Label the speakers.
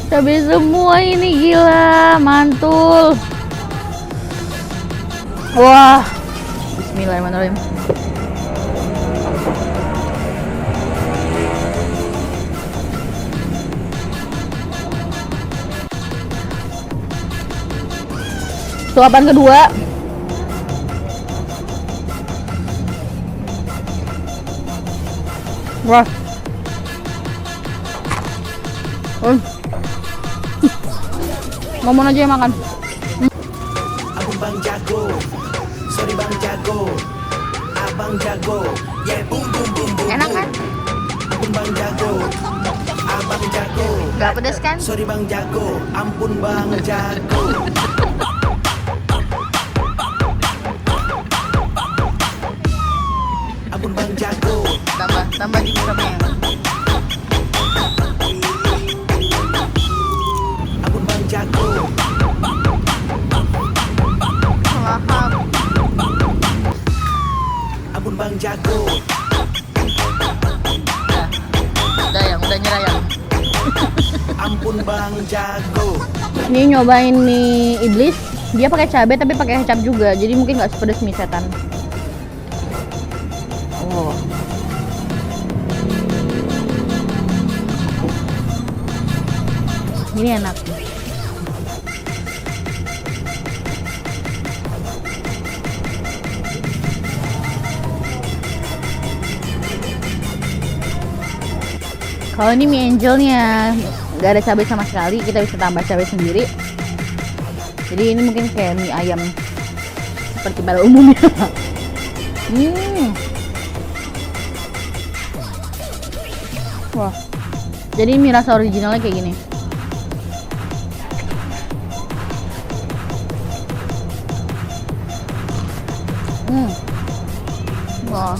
Speaker 1: Cabai semua ini, gila, mantul. Wah, bismillahirrahmanirrahim. Suapan kedua. Wah. Ngomong aja yang makan.
Speaker 2: Abang Bang Jago, sorry Bang Jago, Abang Jago, yeah boom boom boom boom.
Speaker 1: Enak kan?
Speaker 2: Abang Bang Jago, Abang Jago,
Speaker 1: Gak pedes kan?
Speaker 2: sorry Bang Jago, ampun Bang Jago. Abang Bang Jago,
Speaker 1: Tambah di dalamnya.
Speaker 2: Abang Bang Jago,
Speaker 1: Lahap.
Speaker 2: Abang Bang Jago.
Speaker 1: Udah nyerah ya.
Speaker 2: Ampun Bang Jago.
Speaker 1: Ini nyobain mie iblis, dia pakai cabai tapi pakai kecap juga, jadi mungkin nggak sepedes mie setan. Oh. Ini enak. Kalau ini mie angelnya nggak ada cabai sama sekali, kita bisa tambah cabai sendiri. Jadi ini mungkin kayak mie ayam seperti pada umumnya. Wah, jadi mie rasa originalnya kayak gini. Wah.